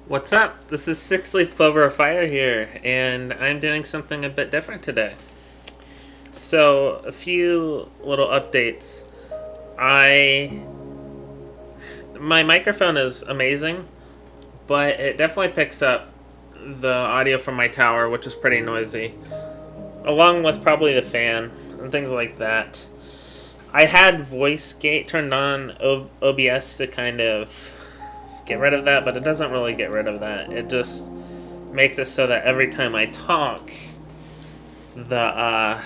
What's up? This is Six Leaf Clover of Fire here, and I'm doing something a bit different today. So, a few little updates. I My microphone is amazing, but it definitely picks up the audio from my tower, which is pretty noisy, along with probably the fan and things like that. I had voice gate turned on OBS to kind of get rid of that, but it doesn't really get rid of that. It just makes it so that every time I talk, the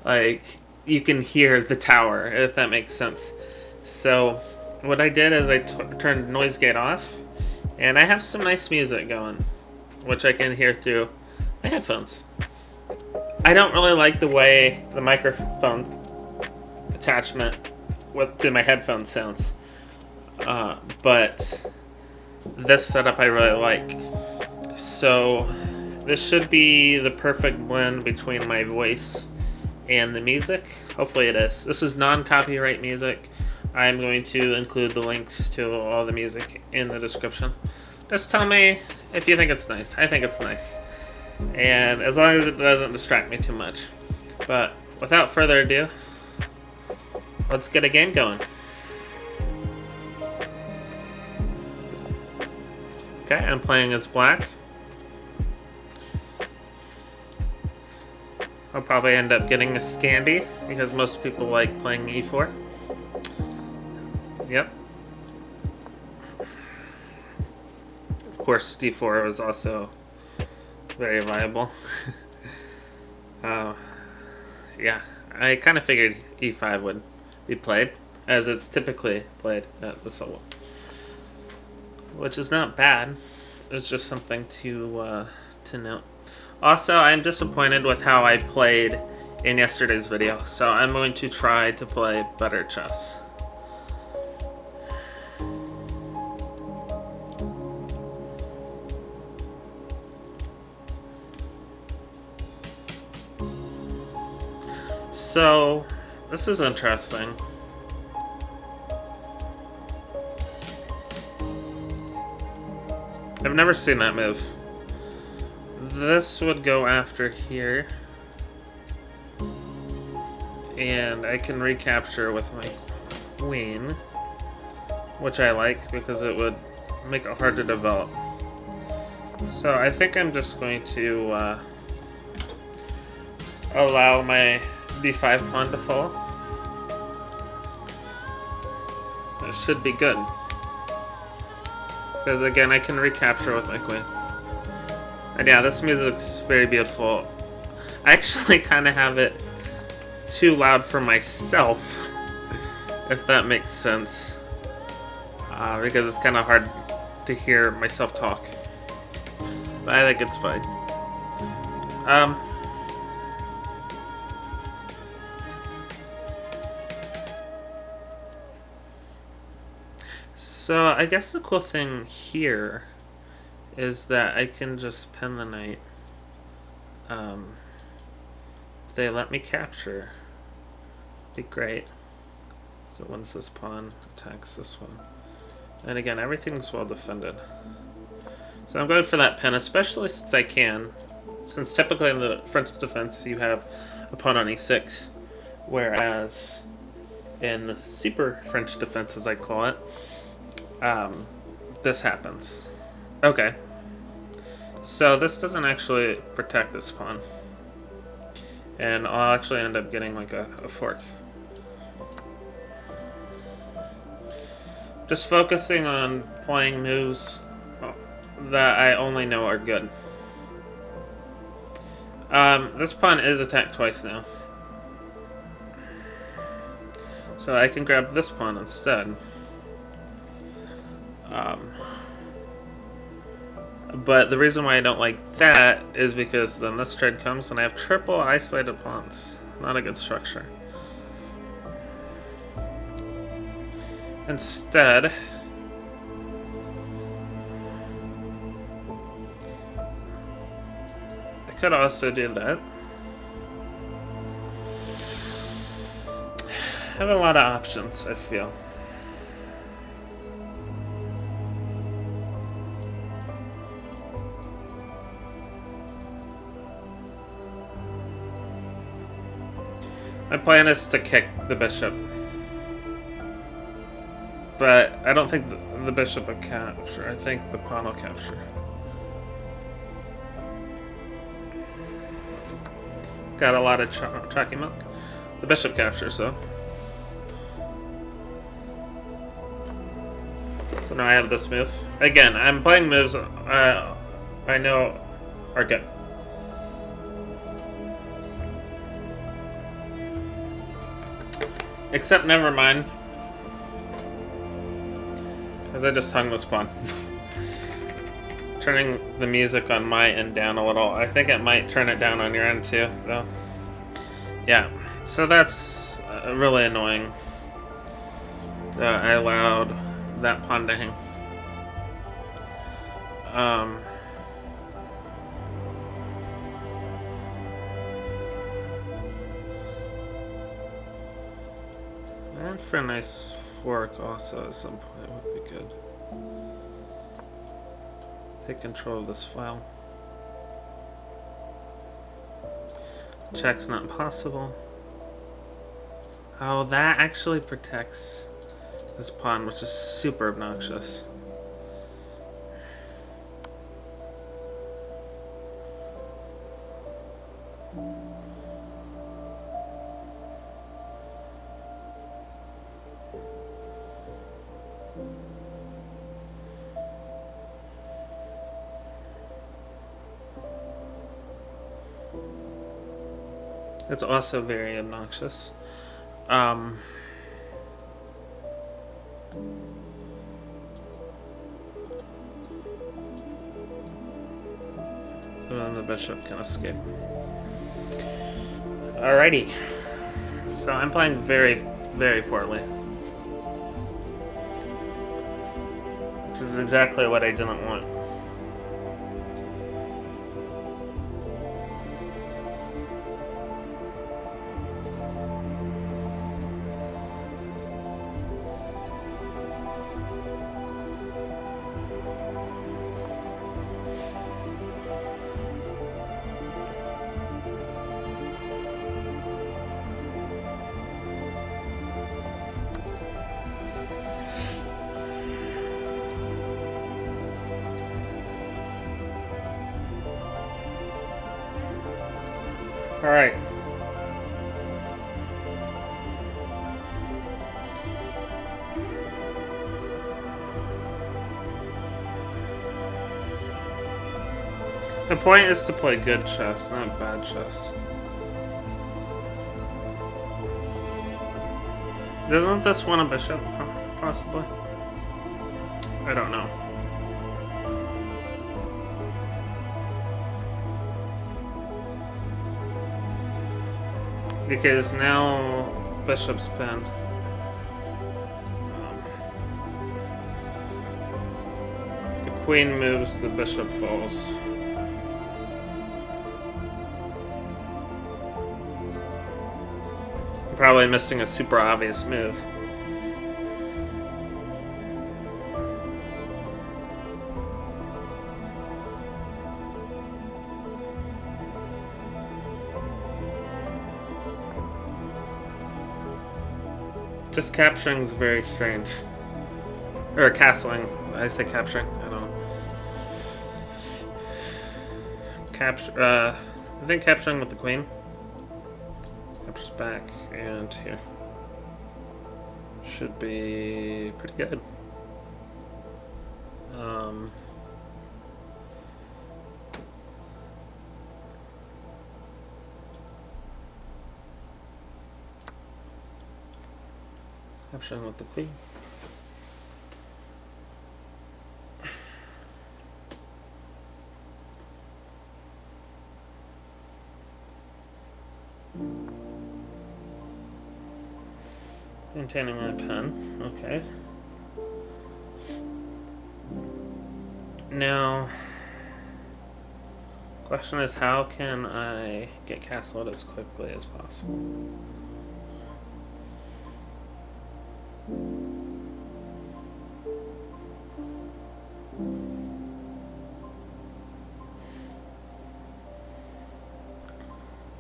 like you can hear the tower, if that makes sense. So what I did is I turned noise gate off, and I have some nice music going, which I can hear through my headphones. I don't really like the way the microphone attachment to my headphones sounds, but this setup I really like. So this should be the perfect blend between my voice and the music. Hopefully it is. This is non-copyright music. I'm going to include the links to all the music in the description. Just tell me if you think it's nice. I think it's nice. And as long as it doesn't distract me too much. But without further ado, let's get a game going. Okay, I'm playing as black. I'll probably end up getting a Scandi because most people like playing e4. Yep. Of course, d4 was also very viable. Yeah, I kind of figured e5 would be played, as it's typically played at this level. Which is not bad. It's just something to note. Also, I'm disappointed with how I played in yesterday's video, so I'm going to try to play better chess. So, this is interesting. I've never seen that move. This would go after here. And I can recapture with my queen, which I like because it would make it hard to develop. So I think I'm just going to allow my d5 pawn to fall. It should be good. Because again, I can recapture with my queen. And yeah, this music's very beautiful. I actually kind of have it too loud for myself, if that makes sense. Because it's kind of hard to hear myself talk. But I think it's fine. So I guess the cool thing here is that I can just pen the knight. If they let me capture, it'd be great. So once this pawn attacks this one. And again, everything's well defended. So I'm going for that pen, especially since I can. Since typically in the French defense you have a pawn on e6, whereas in the super French defense, as I call it, this happens. Okay. So this doesn't actually protect this pawn. And I'll actually end up getting like a fork. Just focusing on playing moves that I only know are good. This pawn is attacked twice now. So I can grab this pawn instead. But the reason why I don't like that is because then this trade comes and I have triple isolated pawns. Not a good structure. Instead, I could also do that. I have a lot of options, I feel. My plan is to kick the bishop. But I don't think the bishop will capture. I think the pawn will capture. Got a lot of chalky milk. The bishop captures, though. So now I have this move. Again, I'm playing moves I know are good. Except never mind. Because I just hung this pawn. Turning the music on my end down a little. I think it might turn it down on your end too, though. Yeah. So that's really annoying. I allowed that pawn to hang. And for a nice fork also at some point would be good. Take control of this file. Check's not possible. Oh, that actually protects this pawn, which is super obnoxious. It's also very obnoxious. And then the bishop can escape. Alrighty. So I'm playing very, very poorly. Which is exactly what I didn't want. Alright. The point is to play good chess, not bad chess. Doesn't this want a bishop, possibly? I don't know. Because now bishop's pinned. The queen moves, the bishop falls. I'm probably missing a super obvious move. Just capturing is very strange. Or castling. I say capturing. I don't know. I think capturing with the queen. Captures back and here. Should be pretty good. Capturing with the queen. Maintaining my pen. Okay. Now, question is, how can I get castled as quickly as possible?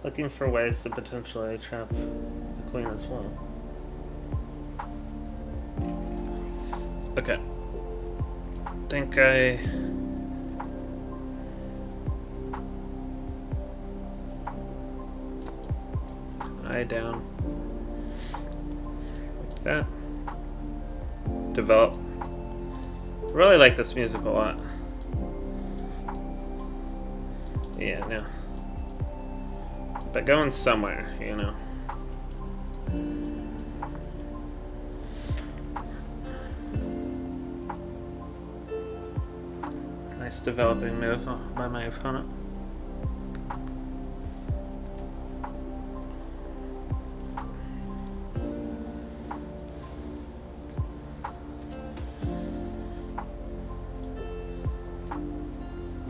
Looking for ways to potentially trap queen as well. Okay. Think I down like that. Develop. Really like this music a lot. Yeah, no. But going somewhere, you know. Nice developing move by my opponent.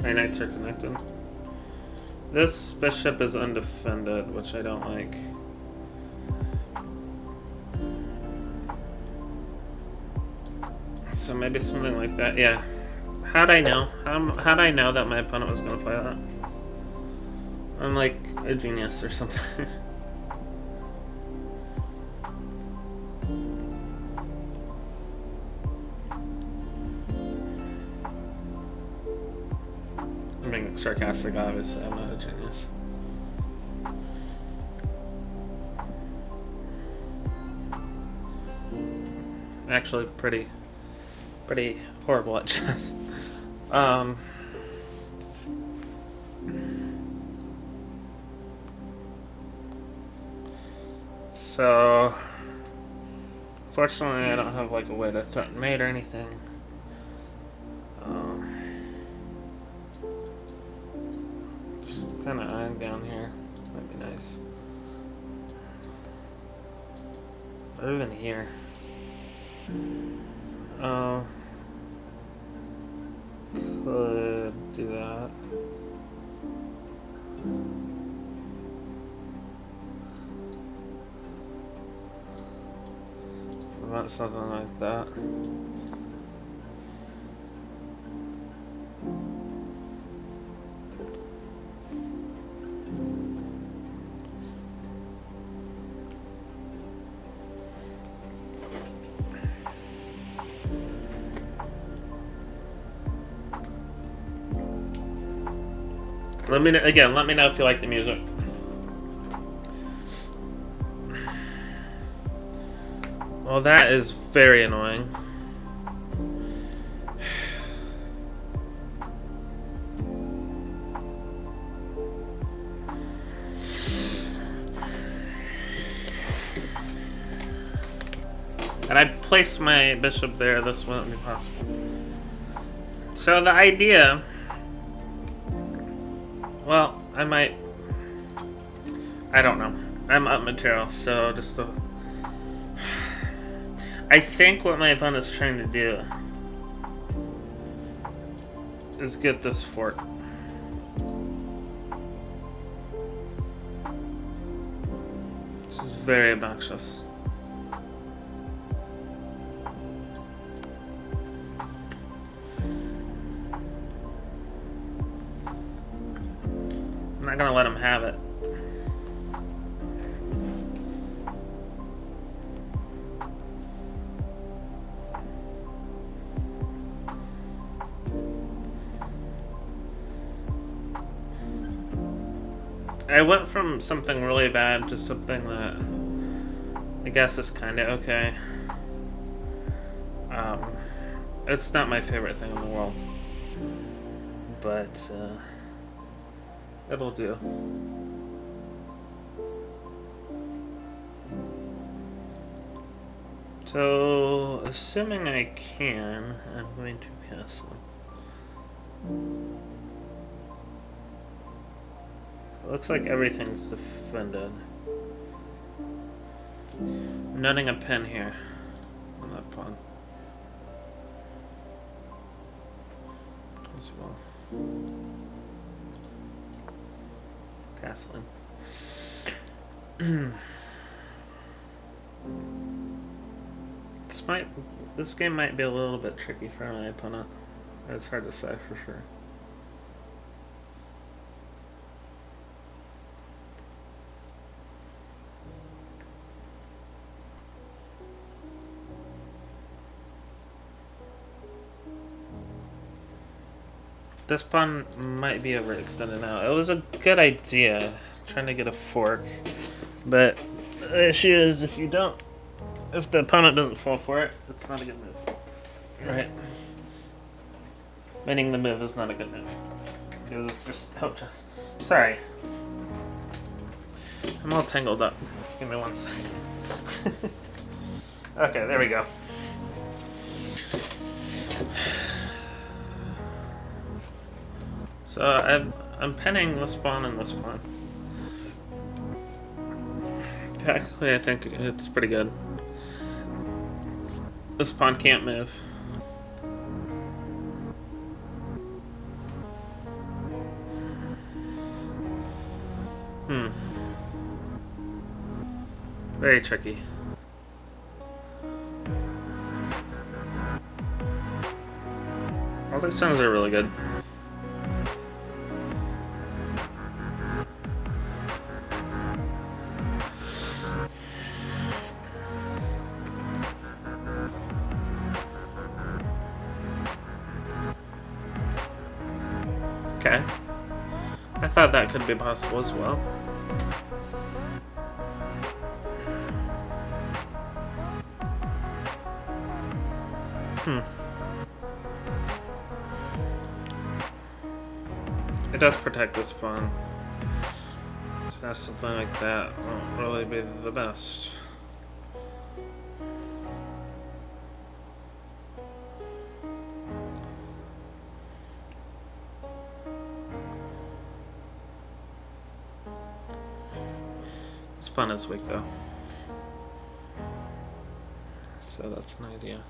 My knights are connected. This bishop is undefended, which I don't like. So maybe something like that. Yeah. How'd I know? How'd I know that my opponent was going to play that? I'm like a genius or something. I'm being sarcastic, obviously. I'm not a genius. Actually, pretty horrible at chess. So, fortunately, I don't have like a way to threaten mate or anything. Just kind of eyeing down here. Might be nice. Or even here. Could do that. About something like that. Let me know if you like the music. Well, that is very annoying. And I placed my bishop there. This wouldn't be possible. So the idea... Well, I don't know. I'm up material, so just I think what my opponent's trying to do is get this fort. This is very obnoxious. I'm not gonna let him have it. I went from something really bad to something that I guess is kind of okay. It's not my favorite thing in the world, but it'll do. So, assuming I can, I'm going to castle. It looks like everything's defended. I'm nutting a pin here on that pawn as well. Castling. This game might be a little bit tricky for my opponent. It's hard to say for sure. This pawn might be overextended now. It was a good idea trying to get a fork, but the issue is if the opponent doesn't fall for it, it's not a good move. Right? Winning the move is not a good move. It was just hope chess. Sorry. I'm all tangled up. Give me 1 second. Okay, there we go. So I'm penning this pawn and this pawn. Technically, I think it's pretty good. This pawn can't move. Very tricky. All these songs are really good. Okay. I thought that could be possible as well. It does protect this pawn. So something like that won't really be the best. This pawn is weak though. So that's an idea.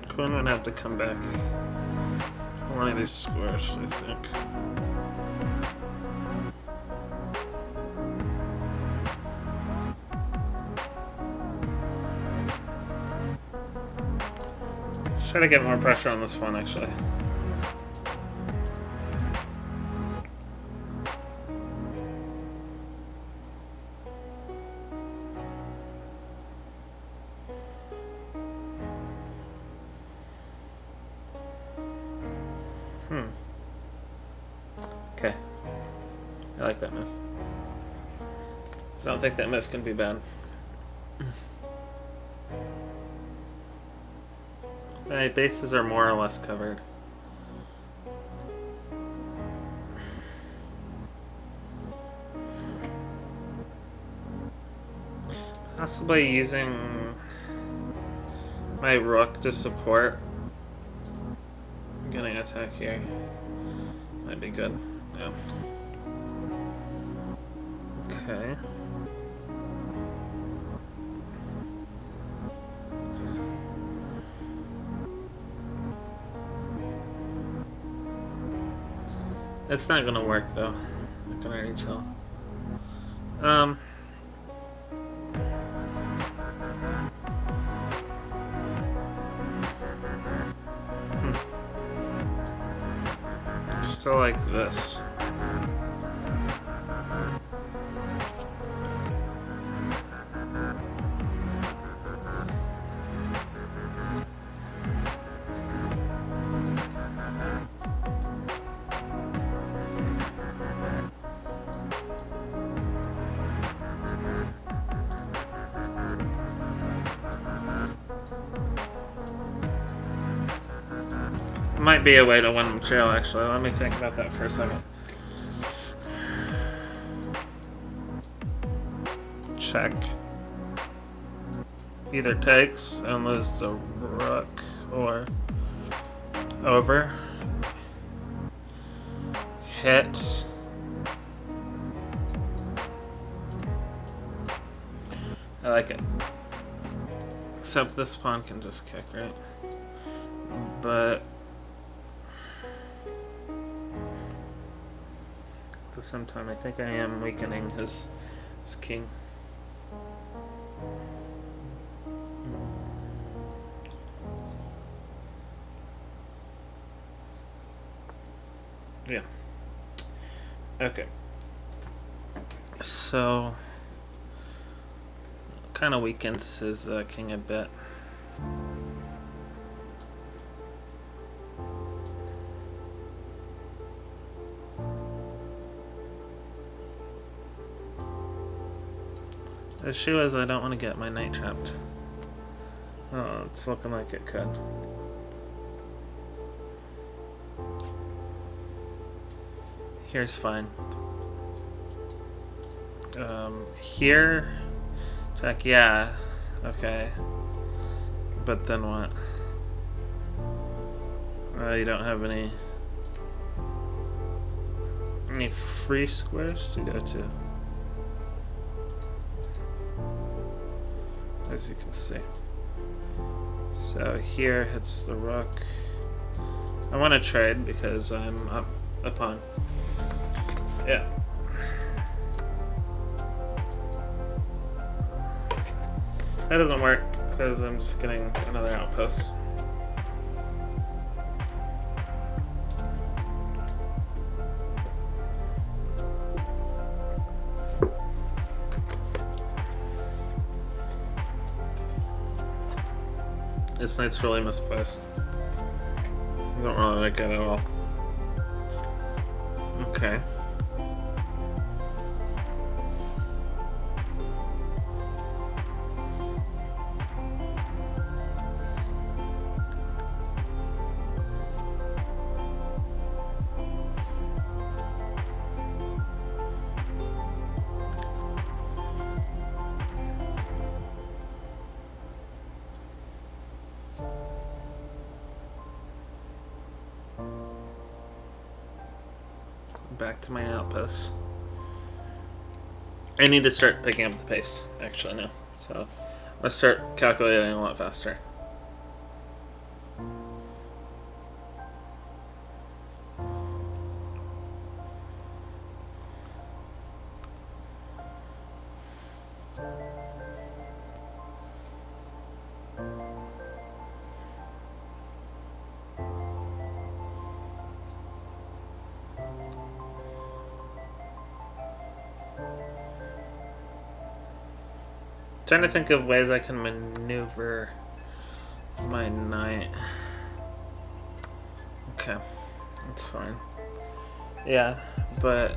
Queen would have to come back one of these squares, I think. Try to get more pressure on this one, actually. Okay. I like that move. I don't think that move can be bad. My bases are more or less covered. Possibly using my rook to support getting attack here might be good. Yeah. Okay. It's not gonna work though. I can already tell. Still like this. Might be a way to win the trail, actually. Let me think about that for a second. Check. Either takes and lose the rook or over. Hit. I like it. Except this pawn can just kick, right? But at the same time, I think I am weakening his king. Yeah. Okay. So, kind of weakens his king a bit. The issue is I don't want to get my knight trapped. Oh, it's looking like it could. Here's fine. Here, check. Yeah, okay. But then what? You don't have any free squares to go to, as you can see. So here hits the rook. I want to trade because I'm up a pawn. Yeah. That doesn't work because I'm just getting another outpost. This knight's really misplaced. I don't really like it at all. Okay. Back to my outpost. I need to start picking up the pace, actually, now. So, I'm going to start calculating a lot faster. Trying to think of ways I can maneuver my knight. Okay, that's fine. Yeah, but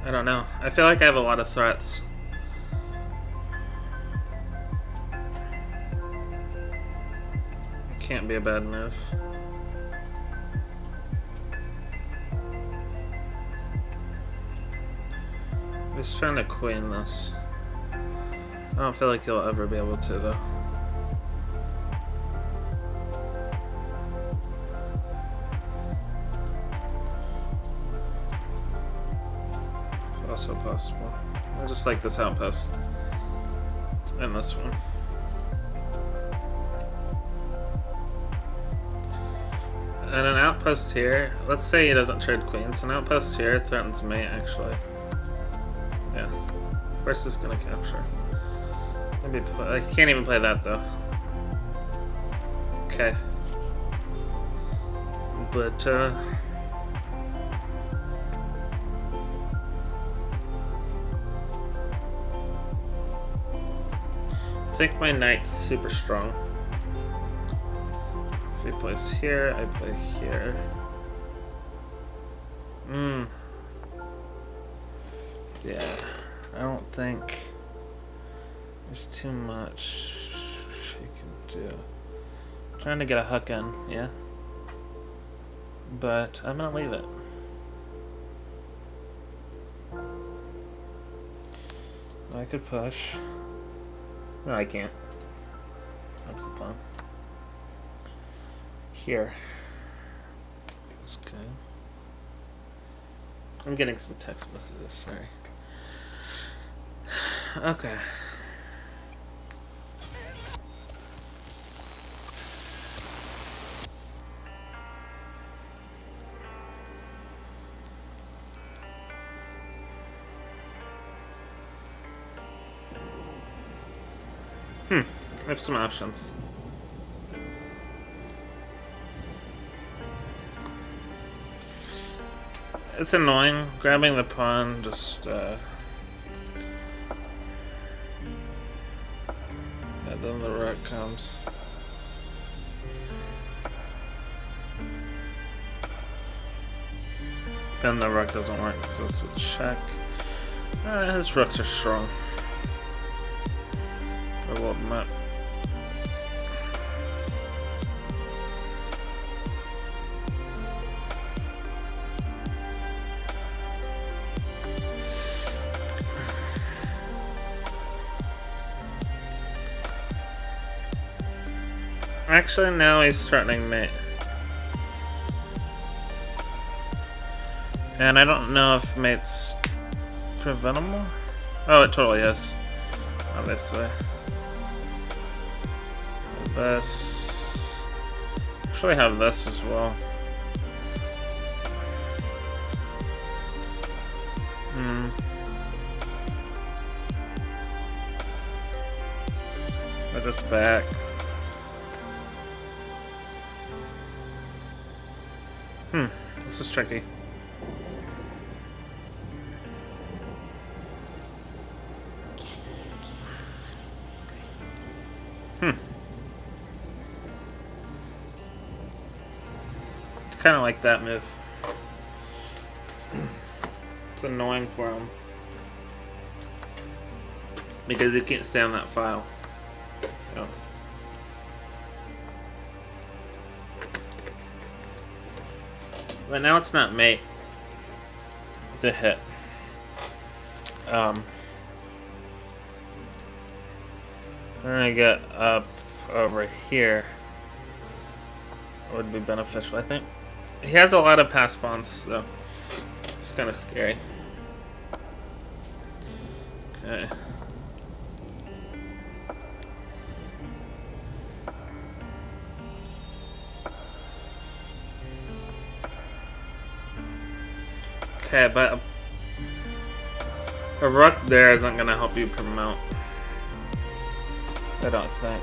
I don't know. I feel like I have a lot of threats. It can't be a bad move. Just trying to queen this. I don't feel like you'll ever be able to, though. Also possible. I just like this outpost. And this one. And an outpost here, let's say he doesn't trade queens. An outpost here threatens me, actually. Yeah. First is gonna capture. Maybe play, I can't even play that though. Okay. But I think my knight's super strong. If he plays here, I play here. Yeah, I don't think there's too much she can do. I'm trying to get a hook in, yeah. But I'm gonna leave it. I could push. No, I can't. That's the plan. Here. That's good. I'm getting some text messages, sorry. Okay. I have some options. It's annoying grabbing the pawn. Just and then the rook comes. Then the rook doesn't work, so it's a check. His rooks are strong. I will admit. Actually, now he's threatening mate. And I don't know if mate's preventable. Oh, it totally is. Obviously. This. Actually, have this as well. Put this back. This is tricky. Kind of like that move. It's annoying for him because he can't stay on that file. So. But now it's not mate to hit. I'm gonna get up over here. Would be beneficial, I think. He has a lot of pass pawns, so it's kind of scary. Okay. Okay, but a rook there isn't going to help you promote. I don't think.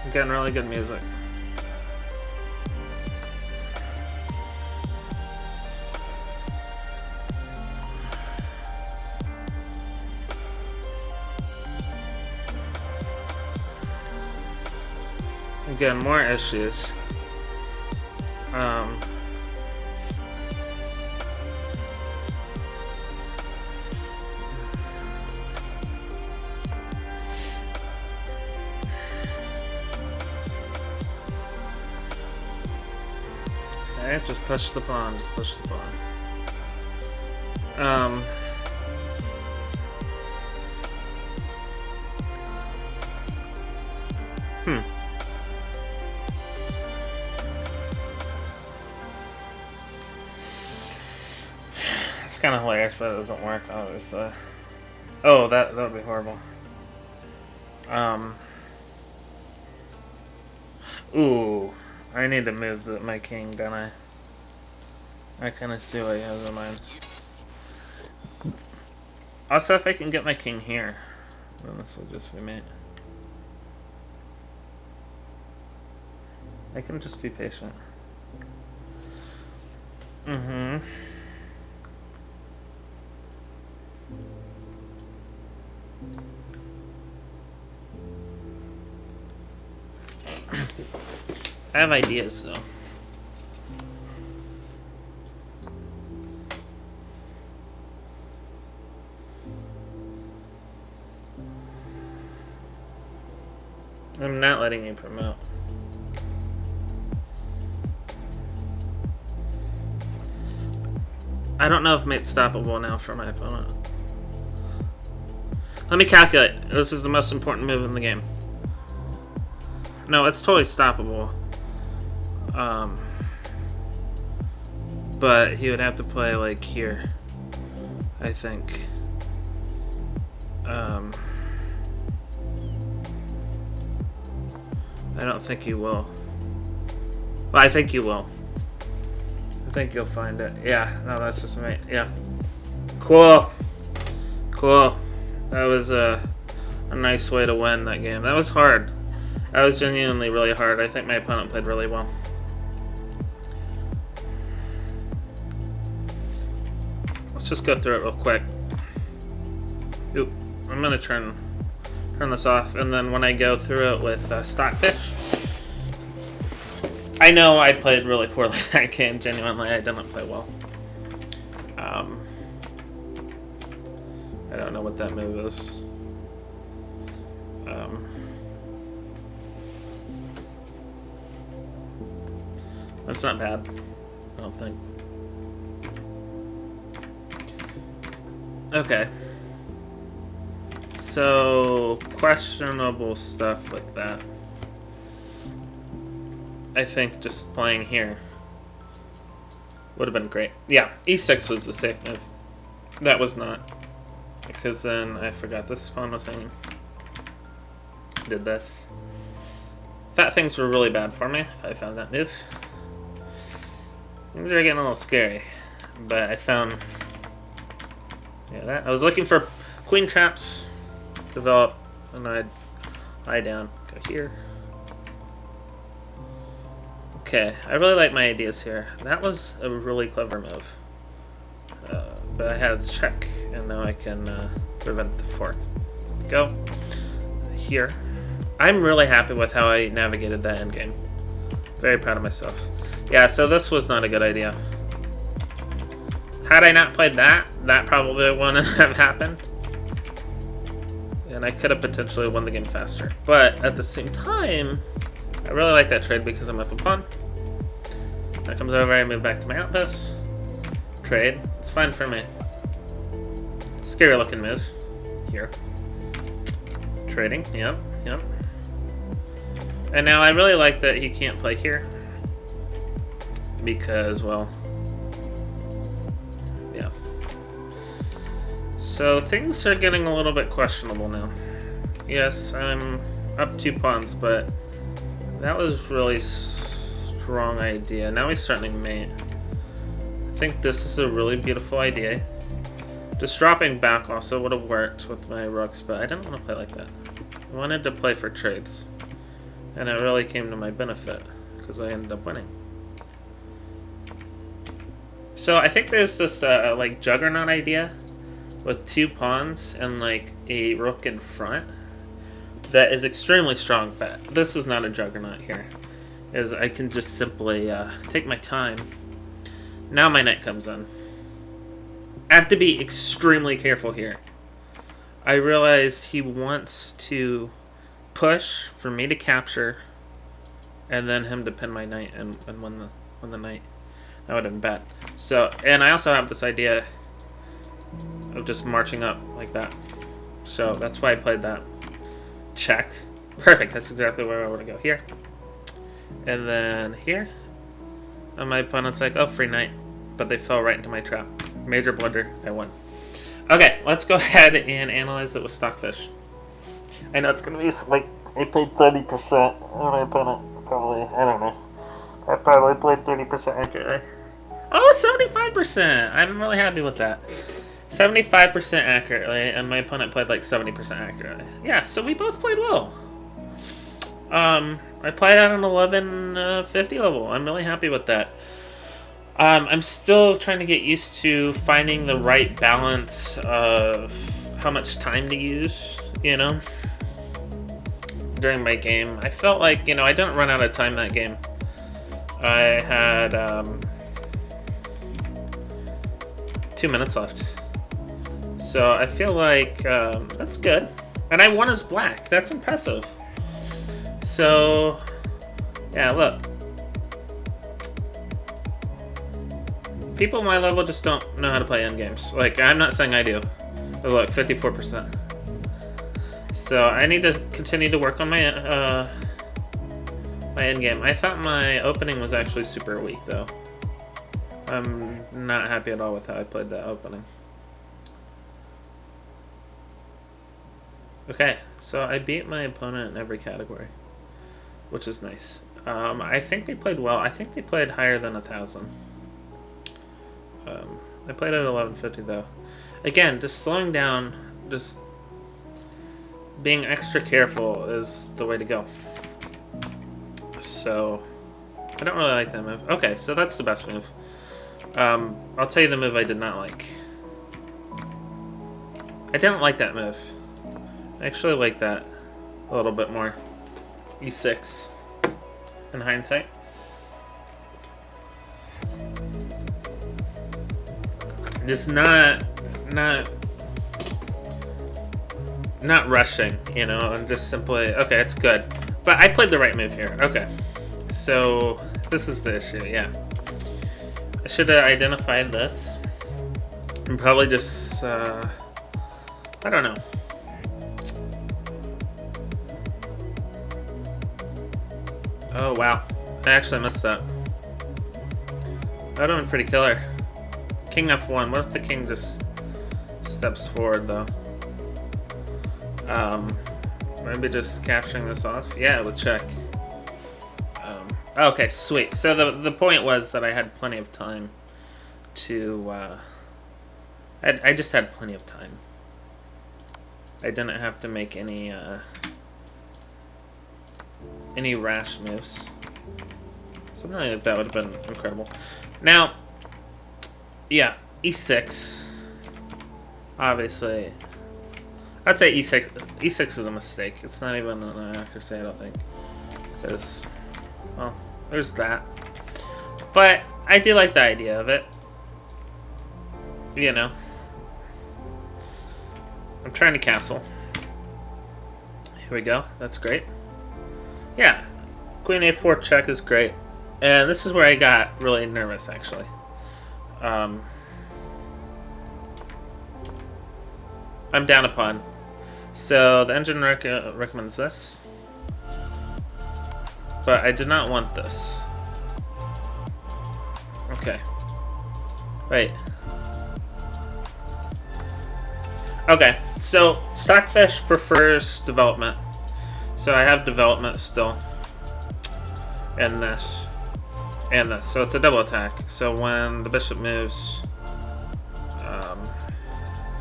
I'm getting really good music. Again, more issues. Okay, just push the pawn, just push the pawn. It's kind of hilarious, but it doesn't work, obviously. Oh, that would be horrible. Ooh, I need to move my king, don't I? I kind of see what he has in mind. Also, if I can get my king here, then this will just be mate. I can just be patient. I have ideas, though. I'm not letting you promote. I don't know if mate's stoppable now for my opponent. Let me calculate. This is the most important move in the game. No, it's totally stoppable. But he would have to play like here, I think. I don't think he will. Well, I think he will. I think you'll find it. Yeah, no, that's just me. Yeah. Cool. Cool. That was a nice way to win that game. That was hard. That was genuinely really hard. I think my opponent played really well. Let's just go through it real quick. Oop. I'm gonna turn this off, and then when I go through it with Stockfish, I know I played really poorly that game. Genuinely, I didn't play well. I don't know what that move is. That's not bad, I don't think. Okay. So, questionable stuff like that. I think just playing here would have been great. Yeah, e6 was the safe move. That was not. Because then I forgot this pawn was hanging. Did this. Thought things were really bad for me. I found that move. Things are getting a little scary. But I found... yeah, that. I was looking for queen traps. Develop. And I'd lie down. Go here. Okay, I really like my ideas here. That was a really clever move. But I had to check, and now I can prevent the fork. Go. Here. I'm really happy with how I navigated that endgame. Very proud of myself. Yeah, so this was not a good idea. Had I not played that, that probably wouldn't have happened. And I could have potentially won the game faster. But at the same time, I really like that trade because I'm up a pawn. That comes over, I move back to my outpost. Trade. It's fine for me. Scary looking move. Here. Trading. Yep. Yep. And now I really like that he can't play here. Because, well... yeah. So things are getting a little bit questionable now. Yes, I'm up 2 pawns, but that was really strong idea. Now he's starting mate. I think this is a really beautiful idea. Just dropping back also would have worked with my rooks, but I didn't want to play like that. I wanted to play for trades. And it really came to my benefit, because I ended up winning. So I think there's this like juggernaut idea with 2 pawns and like a rook in front that is extremely strong, but this is not a juggernaut here. Is I can just simply take my time. Now my knight comes in. I have to be extremely careful here. I realize he wants to push for me to capture, and then him to pin my knight and win the knight. That would have been bad. So, and I also have this idea of just marching up like that. So that's why I played that. Check. Perfect. That's exactly where I want to go. Here. And then here. And my opponent's like, oh, free knight. But they fell right into my trap. Major blunder. I won. Okay, let's go ahead and analyze it with Stockfish. I know it's going to be like, I played 30%. And my opponent probably, I don't know. I probably played 30% accurately. Oh, 75%! I'm really happy with that. 75% accurately, and my opponent played like 70% accurately. Yeah, so we both played well. I played at an 1150 level. I'm really happy with that. I'm still trying to get used to finding the right balance of how much time to use, you know, during my game. I felt like, you know, I didn't run out of time that game. I had 2 minutes left. So I feel like that's good. And I won as black. That's impressive. So, yeah, look. People my level just don't know how to play endgames. Like, I'm not saying I do. But look, 54%. So I need to continue to work on my my endgame. I thought my opening was actually super weak, though. I'm not happy at all with how I played that opening. Okay, so I beat my opponent in every category, which is nice. I think they played well. I think they played higher than 1,000. I played at 1150 though. Again, just slowing down, just being extra careful is the way to go. So, I don't really like that move. Okay, so that's the best move. I'll tell you the move I did not like. I didn't like that move. I actually like that a little bit more. E6 in hindsight. Just not rushing, you know, and just simply, okay, it's good. But I played the right move here. Okay. So, this is the issue, yeah. I should have identified this. And probably just, I don't know. Oh, wow. I actually missed that. That would have been pretty killer. King F1. What if the king just steps forward, though? Maybe just capturing this off? Yeah, let's check. Okay, sweet. So the point was that I had plenty of time to... I just had plenty of time. I didn't have to make any rash moves. Something like that would have been incredible. Now, yeah, E6. Obviously, I'd say E6. E6 is a mistake. It's not even an accuracy, I don't think, because, well, there's that. But I do like the idea of it. You know, I'm trying to castle. Here we go. That's great. Yeah, Queen A4 check is great. And this is where I got really nervous, actually. I'm down a pawn. So the engine recommends this. But I did not want this. Okay. Wait. Okay, so Stockfish prefers development. So I have development still. And this. And this. So it's a double attack. So when the bishop moves,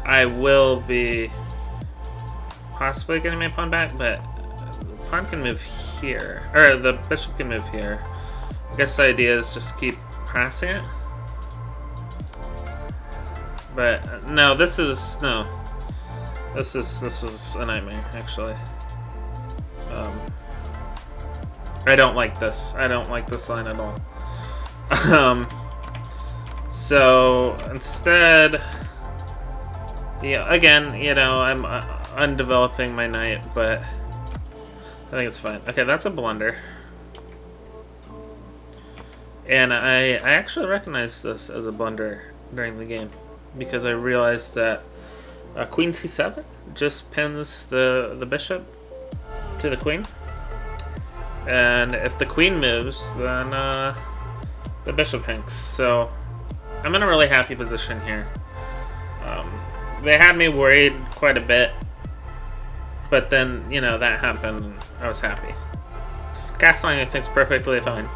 I will be possibly getting my pawn back, but the pawn can move here. Or the bishop can move here. I guess the idea is just keep passing it. But no, this is no. This is a nightmare, actually. I don't like this. I don't like this line at all. So instead, yeah, again, you know, I'm undeveloping my knight, but I think it's fine. Okay, that's a blunder. And I actually recognized this as a blunder during the game because I realized that Queen C7 just pins the bishop to the queen. And if the queen moves, then the bishop hangs. So I'm in a really happy position here. They had me worried quite a bit, but then, you know, that happened and I was happy. Castling, I think, is perfectly fine.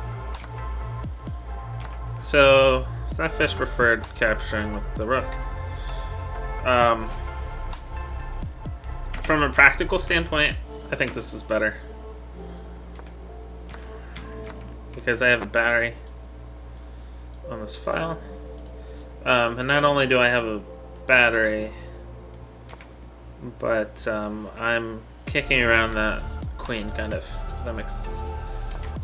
So Stockfish preferred capturing with the rook. From a practical standpoint, I think this is better. Because I have a battery on this file. And not only do I have a battery, but I'm kicking around that queen, kind of. That makes sense.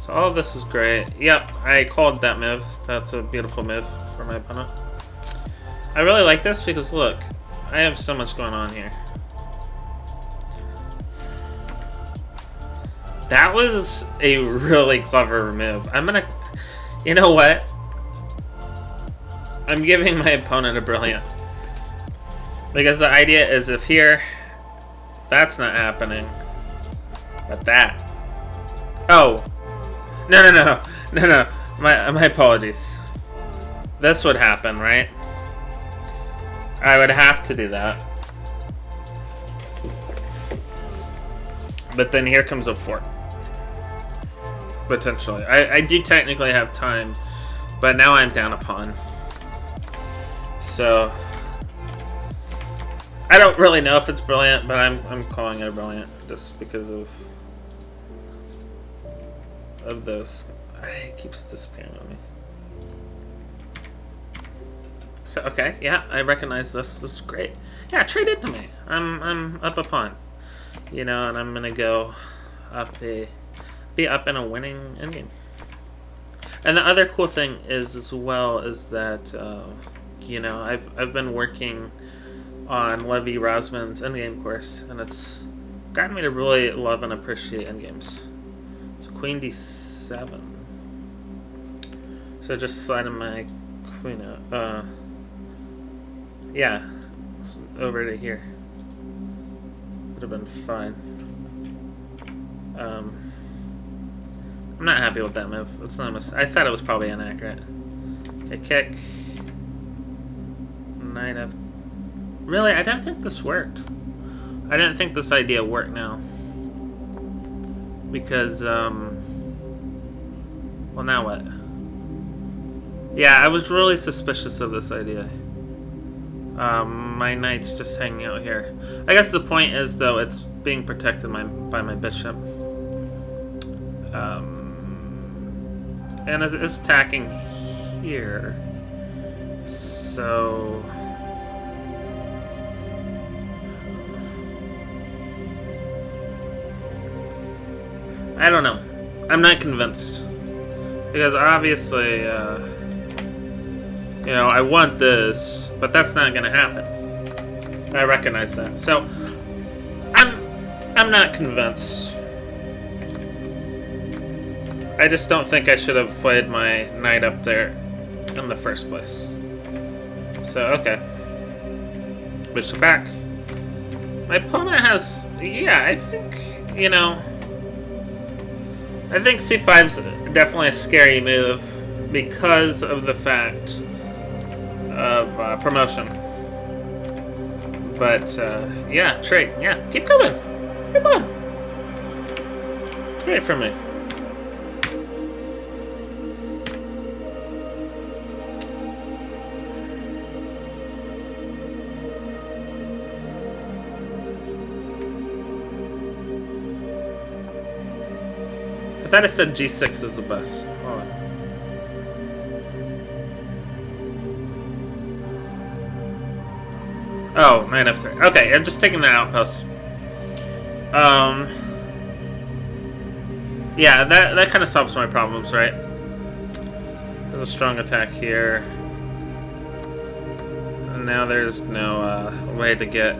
So all of this is great. Yep, I called that move. That's a beautiful move for my opponent. I really like this because, look, I have so much going on here. That was a really clever move. I'm gonna... You know what? I'm giving my opponent a brilliant. Because the idea is if here... That's not happening. But that... Oh! No. My apologies. This would happen, right? I would have to do that. But then here comes a fork. Potentially. I do technically have time, but now I'm down a pawn. So I don't really know if it's brilliant, but I'm calling it brilliant just because of those. It keeps disappearing on me. So okay, yeah, I recognize this. This is great. Yeah, trade it to me. I'm up a pawn, you know, and I'm gonna go up be up in a winning endgame. And the other cool thing is as well is that you know, I've been working on Levi Rosman's endgame course, and it's gotten me to really love and appreciate endgames. So Queen D7. So just sliding my queen out. Yeah, over to here. Would have been fine. I'm not happy with that move. It's not a mistake. I thought it was probably inaccurate. Okay, kick. Knight F. Really, I didn't think this worked. I didn't think this idea worked now. Because, well, now what? Yeah, I was really suspicious of this idea. My knight's just hanging out here. I guess the point is, though, it's being protected by my bishop. And it's attacking here. So I don't know. I'm not convinced. Because obviously, you know, I want this, but that's not going to happen. I recognize that. So I'm not convinced. I just don't think I should have played my knight up there in the first place. So, okay. Bishop back. My opponent has... Yeah, I think, you know... I think c5's definitely a scary move because of the fact of promotion. But, yeah, trade. Yeah, keep coming. Come on. Great for me. I thought I said G6 is the best. Hold on. Oh, knight F3. Okay, I'm just taking that outpost. Yeah, that kind of solves my problems, right? There's a strong attack here. And now there's no way to get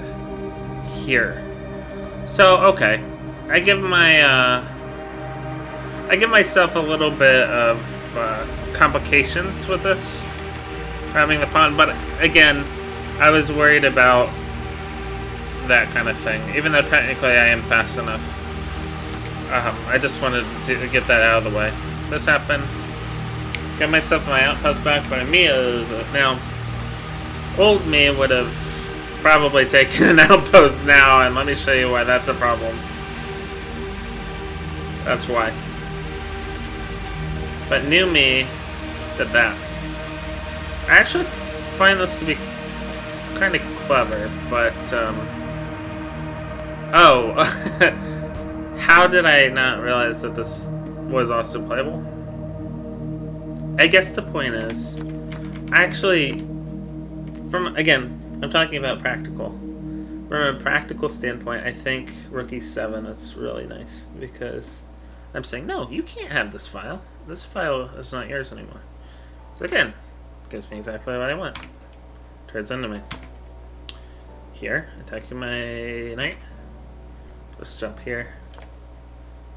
here. So, okay. I give myself a little bit of complications with this, having the pawn, but again, I was worried about that kind of thing, even though technically I am fast enough. I just wanted to get that out of the way. This happened. Got myself my outpost back by me. Now, old me would have probably taken an outpost now, and let me show you why that's a problem. That's why. But new me did that. I actually find this to be kind of clever, but oh, how did I not realize that this was also playable? I guess the point is, actually, I'm talking about practical. From a practical standpoint, I think Rook E7 is really nice because I'm saying, no, you can't have this file. This file is not yours anymore. So again, gives me exactly what I want. Turns into me. Here, attacking my knight. Just jump here.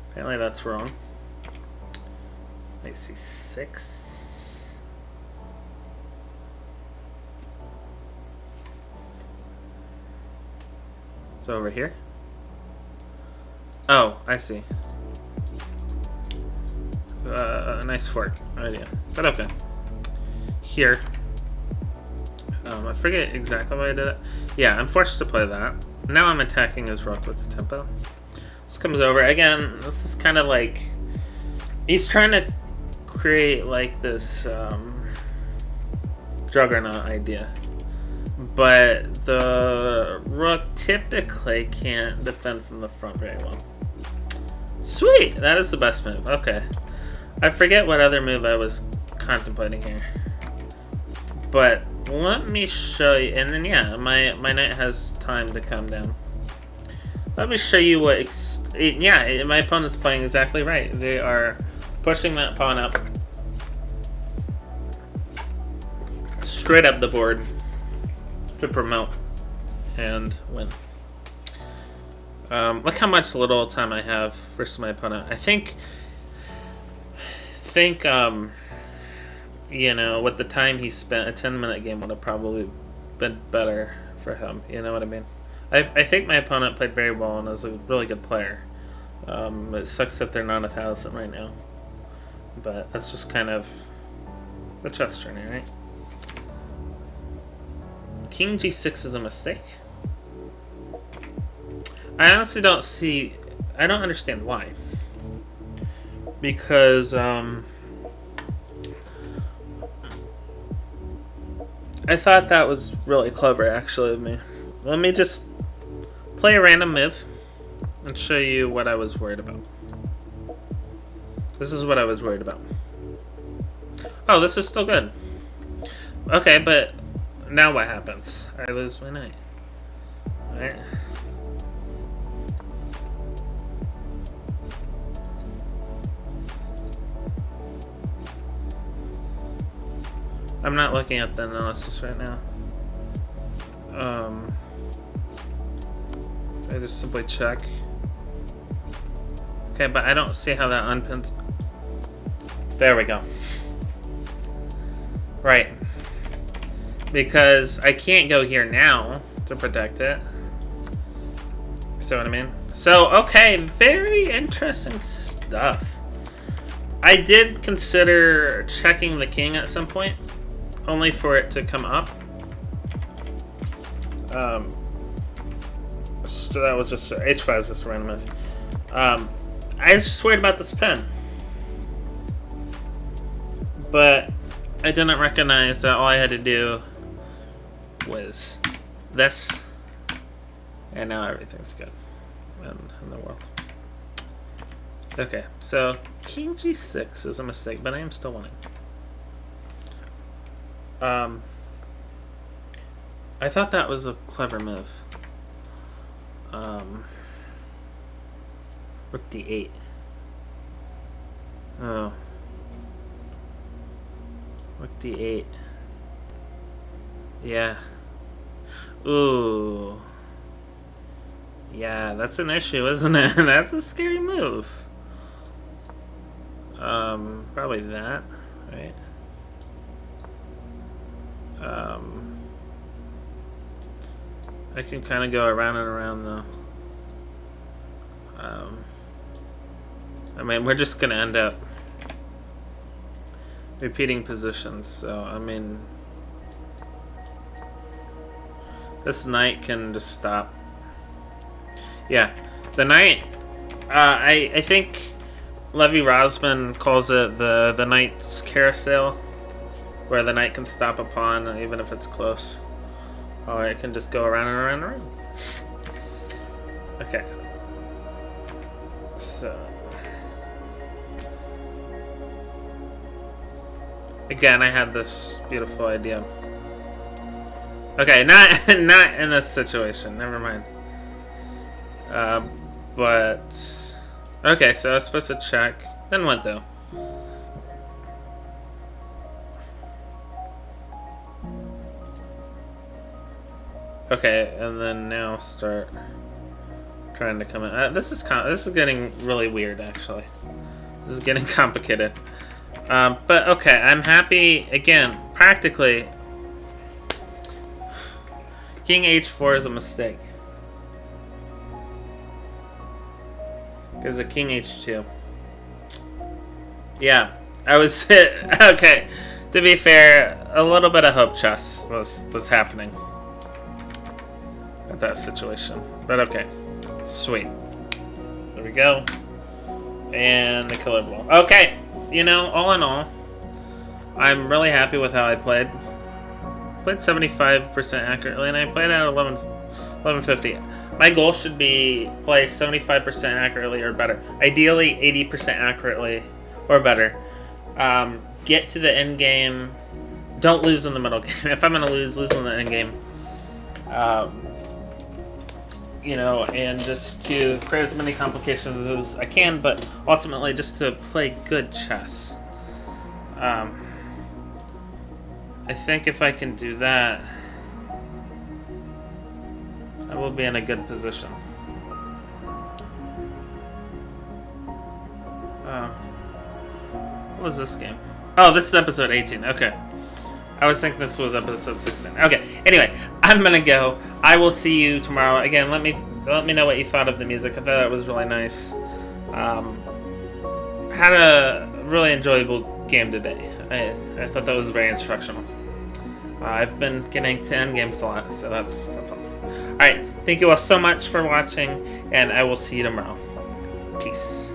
Apparently that's wrong. Knight C6. So over here. Oh, I see. A nice fork idea, but okay. Here, I forget exactly why I did it. Yeah, I'm forced to play that. Now I'm attacking his rook with the tempo. This comes over again. This is kind of like he's trying to create like this juggernaut idea. but the rook typically can't defend from the front very well. Sweet! That is the best move. Okay. I forget what other move I was contemplating here. But let me show you, and then yeah, my knight has time to calm down. Let me show you what, yeah, my opponent's playing exactly right. They are pushing that pawn up. Straight up the board to promote and win. Look how much little time I have versus my opponent. I think you know, with the time he spent, a 10-minute game would have probably been better for him. You know what I mean? I think my opponent played very well and is a really good player. It sucks that they're not 1,000 right now. But that's just kind of the chess journey, right? King g6 is a mistake. I honestly don't see... I don't understand why. Because, I thought that was really clever, actually, of me. Let me just play a random move and show you what I was worried about. This is what I was worried about. Oh, this is still good. Okay, but now what happens? I lose my knight. Alright. I'm not looking at the analysis right now. I just simply check. Okay, but I don't see how that unpins. There we go. Right. Because I can't go here now to protect it. See what I mean? So, okay, very interesting stuff. I did consider checking the king at some point, only for it to come up. So that was just h5 was just a random move. I was just worried about this pen, but I didn't recognize that all I had to do was this, and now everything's good in the world. Okay, so king g6 is a mistake, but I am still winning. I thought that was a clever move. Rook d8. Oh. Rook d8. Yeah. Ooh. Yeah, that's an issue, isn't it? That's a scary move. Probably that, right? I can kind of go around and around though. I mean, we're just gonna end up repeating positions, so I mean, this knight can just stop. Yeah, the knight. I think Levi Rosman calls it the knight's carousel, where the knight can stop a pawn even if it's close, or it can just go around and around and around. Okay. So again, I had this beautiful idea. Okay, not in this situation. Never mind. But okay, so I was supposed to check. Then what though? Okay, and then now start trying to come in. This is getting really weird, actually. This is getting complicated. But okay, I'm happy again. Practically, King h4 is a mistake because of King h2. Yeah, I was okay. To be fair, a little bit of hope chess was happening at that situation, but okay, sweet. There we go, and the killer blow. Okay, you know, all in all, I'm really happy with how I played played 75% accurately, and I played at 1150. My goal should be play 75% accurately or better. Ideally, 80% accurately or better. Get to the end game. Don't lose in the middle game. If I'm going to lose in the end game. You know, and just to create as many complications as I can, but ultimately just to play good chess. I think if I can do that, I will be in a good position. What was this game? Oh, this is episode 18. Okay. I was thinking this was episode 16. Okay. Anyway, I'm gonna go. I will see you tomorrow. Again, let me know what you thought of the music. I thought it was really nice. Had a really enjoyable game today. I thought that was very instructional. I've been getting to endgames a lot, so that's awesome. All right. Thank you all so much for watching, and I will see you tomorrow. Peace.